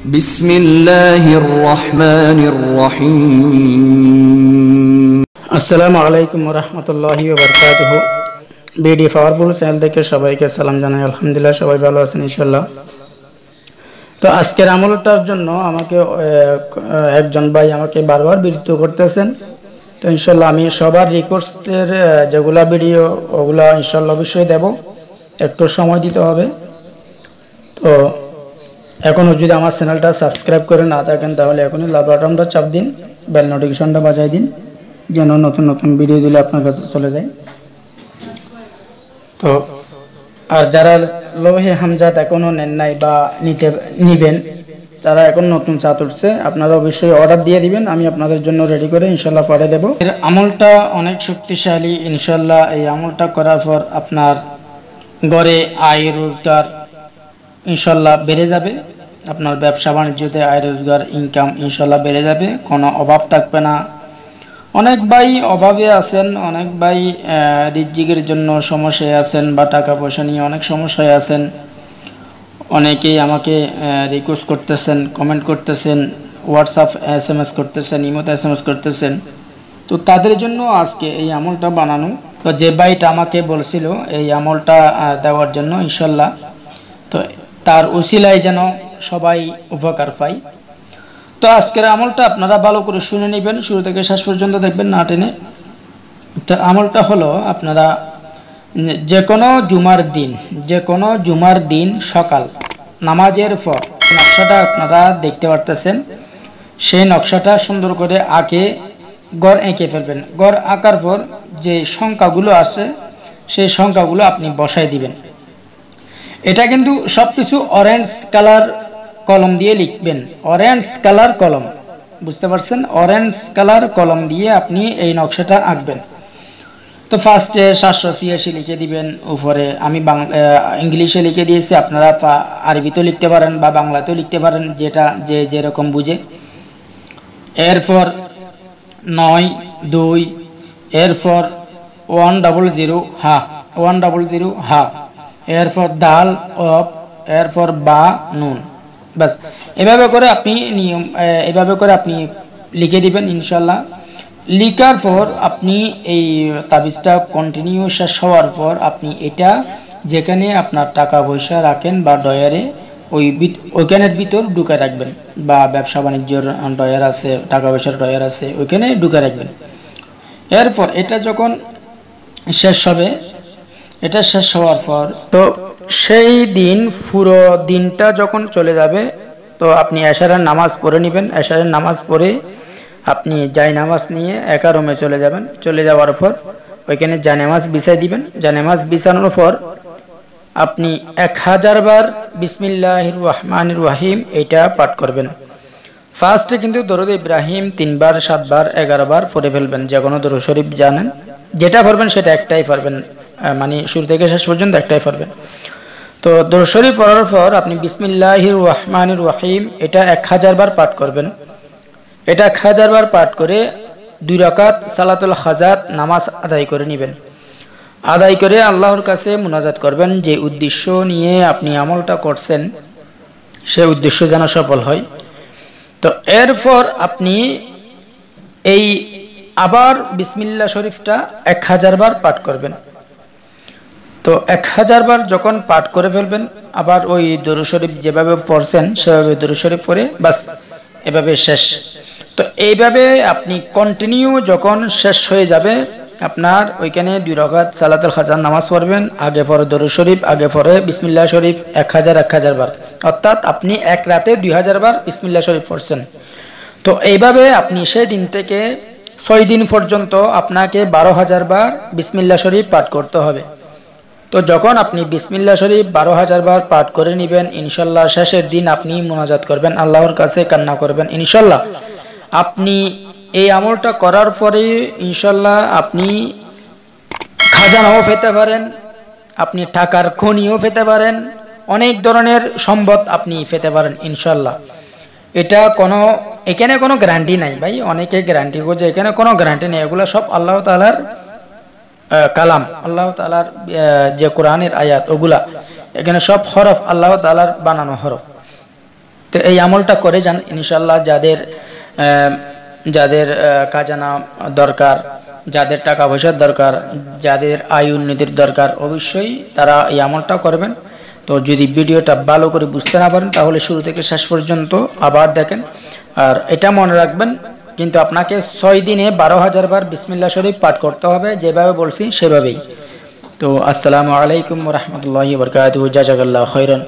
بسم الله الرحمن الرحيم আসসালামু আলাইকুম ওয়া রাহমাতুল্লাহি ওয়া বারাকাতুহু। বিডি পাওয়ারফুল চ্যানেল থেকে সবাইকে সালাম জানাই। আলহামদুলিল্লাহ সবাই ভালো আছেন ইনশাআল্লাহ। তো আজকের আমলটার জন্য আমাকে একজন ভাই আমাকে বারবার বিরক্ত করতেছেন। তো ইনশাআল্লাহ আমি সবার রিকোয়েস্টের যেগুলা ভিডিও ওগুলা ইনশাআল্লাহ অবশ্যই দেব, একটু সময় দিতে হবে। তো এখনো যদি আমার চ্যানেলটা সাবস্ক্রাইব করে না থাকেন তাহলে এখনই লাল বাটনটা চাপ দিন, বেল নোটিফিকেশনটা বাজায় দিন, যেন নতুন নতুন ভিডিও দিলে আপনার কাছে চলে যায়। তো আর যারা লোহে হামজাত এখনো নেন নাই বা নিবেন, তারা এখন নতুন চাঁদ উঠছে, আপনারা অবশ্যই অর্ডার দিয়ে দিবেন, আমি আপনাদের জন্য রেডি করে ইনশাল্লাহ পরে দেব। এর আমলটা অনেক শক্তিশালী ইনশাল্লাহ। এই আমলটা করার পর আপনার ঘরে আয় রোজগার ইনশাল্লাহ বেড়ে যাবে, আপনার ব্যবসা বাণিজ্যতে আয় রোজগার ইনকাম ইনশাল্লাহ বেড়ে যাবে, কোনো অভাব থাকবে না। অনেক ভাই অভাবে আছেন, অনেক ভাই রিজিকের জন্য সমস্যায় আছেন বা টাকা পয়সা নিয়ে অনেক সমস্যায় আছেন। অনেকেই আমাকে রিকোয়েস্ট করতেছেন, কমেন্ট করতেছেন, হোয়াটসঅ্যাপ SMS করতেছেন, ইমোতে SMS করতেছেন। তো তাদের জন্য আজকে এই আমলটা বানানো। তো যে ভাইটা আমাকে বলছিল এই আমলটা দেওয়ার জন্য ইনশাল্লাহ, তো তার উসিলায় যেন সবাই উপকার পায়। তো আজকের আমলটা আপনারা ভালো করে শুনে নেবেন, শুরু থেকে শেষ পর্যন্ত দেখবেন না টেনে। তো আমলটা হলো, আপনারা যে কোনো জুমার দিন সকাল নামাজের পর নকশাটা আপনারা দেখতে পারতেছেন, সেই নকশাটা সুন্দর করে গড় এঁকে ফেলবেন। গড় আঁকার পর যে সংখ্যাগুলো আছে সেই সংখ্যাগুলো আপনি বসায় দিবেন। এটা কিন্তু সবকিছু অরেঞ্জ কালার কলম দিয়ে লিখবেন, অরেঞ্জ কালার কলম, বুঝতে পারছেন? অরেঞ্জ কালার কলম দিয়ে আপনি এই নকশাটা আঁকবেন। তো ফার্স্টে 786 লিখে দিবেন উপরে, আমি ইংলিশে লিখে দিয়েছি, আপনারা আরবিতেও লিখতে পারেন বা বাংলাতেও লিখতে পারেন, যেটা যে যেরকম বুঝে। এরপর 92, এরপর 100 হা, এরপর দাল অফ, এরপর বা নুন, বাস। এভাবে করে আপনি লিখে দিবেন ইনশাল্লাহ। লিখার পর আপনি এই তাবিজটা কন্টিনিউ শেষ হওয়ার পর আপনি এটা যেখানে আপনার টাকা পয়সা রাখেন বা ডয়ারে ওইখানের ভিতর ঢুকে রাখবেন, বা ব্যবসা বাণিজ্যের ডয়ার আছে, টাকা পয়সার ডয়ার আছে, ওইখানে ঢুকে রাখবেন। এরপর এটা যখন শেষ হবে, এটা শেষ হওয়ার পর তো সেই দিন পুরো দিনটা যখন চলে যাবে, তো আপনি এশারের নামাজ পড়ে নেবেন। এশারের নামাজ পড়ে আপনি জায়নামাজ নিয়ে একা রুমে চলে যাবেন। চলে যাওয়ার পর ওইখানে জায়নামাজ বিছাই দিবেন। জায়নামাজ বিছানোর পর আপনি 1000 বার বিসমিল্লাহির রহমানির রহিম এটা পাঠ করবেন। ফার্স্টে কিন্তু দরুদ ইব্রাহিম 3 বার, 7 বার, 11 বার পড়ে ফেলবেন। যে কোনো দরুদ শরীফ জানেন, যেটা পড়বেন সেটা একটাই পড়বেন, মানে শুরু থেকে শেষ পর্যন্ত একটাই পড়বেন। তো দরুদ শরীফ পড়ার পর আপনি বিসমিল্লাহির রহমানির রহিম এটা 1000 বার পাঠ করবেন। এটা 1000 বার পাঠ করে 2 রাকাত সালাতুল হাজাত নামাজ আদায় করে নেবেন। আদায় করে আল্লাহর কাছে মুনাজাত করবেন, যে উদ্দেশ্য নিয়ে আপনি আমলটা করছেন সেই উদ্দেশ্য যেন সফল হয়। তো এরপর আপনি এই আবার বিসমিল্লাহ শরীফটা 1000 বার পাঠ করবেন। তো 1000 বার যখন পাঠ করে ফেলবেন, আবার ওই দরুদ শরীফ যেভাবে পড়ছেন সেভাবে দরুদ শরীফ পড়ে বাস, এভাবে শেষ। তো এইভাবে আপনি কন্টিনিউ যখন শেষ হয়ে যাবে, আপনার ওইখানে 2 রাকাত সালাতুল হাজাত নামাজ পড়বেন, আগে পরে দরুদ শরীফ, আগে পরে বিসমিল্লাহ শরীফ 1000 বার, অর্থাৎ আপনি এক রাতে 2000 বার বিসমিল্লাহ শরীফ পড়ছেন। তো এইভাবে আপনি সেই দিন থেকে 6 দিন পর্যন্ত আপনাকে 12000 বার বিসমিল্লাহ শরীফ পাঠ করতে হবে। তো যখন আপনি বিসমিল্লাহ শরীফ 12000 বার পাঠ করে নেবেন, ইনশাল্লাহ শেষের দিন আপনি মুনাজাত করবেন, আল্লাহর কাছে কান্না করবেন। ইনশাল্লাহ আপনি এই আমলটা করার পরে ইনশাল্লাহ আপনি খাজানাও পেতে পারেন, আপনি টাকার খনিও পেতে পারেন, অনেক ধরনের সম্পদ আপনি পেতে পারেন ইনশাল্লাহ। এখানে কোনো গ্যারান্টি নাই ভাই, অনেকে গ্যারান্টি করছে, এখানে কোনো গ্যারান্টি নেই। এগুলো সব আল্লাহ তাআলার কালাম, আল্লাহ তাআলার যে কোরআনের আয়াত, ওগুলা এখানে সব হরফ আল্লাহ তাআলার বানানো হরফ। তো এই আমলটা করে যান ইনশাআল্লাহ। যাদের খাজানা দরকার, যাদের টাকা পয়সার দরকার, যাদের আয় উন্নতির দরকার, অবশ্যই তারা এই আমলটা করবেন। তো যদি ভিডিওটা ভালো করে বুঝতে না পারেন তাহলে শুরু থেকে শেষ পর্যন্ত আবার দেখেন। আর এটা মনে রাখবেন কিন্তু আপনাকে 6 দিনে 12,000 বার বিসমিল্লাহ শরীফ পাঠ করতে হবে, যেভাবে বলছি সেভাবেই। তো আসসালামু আলাইকুম ওয়া রাহমাতুল্লাহি ওয়া বারাকাতুহু। জাযাকাল্লাহু খাইরান।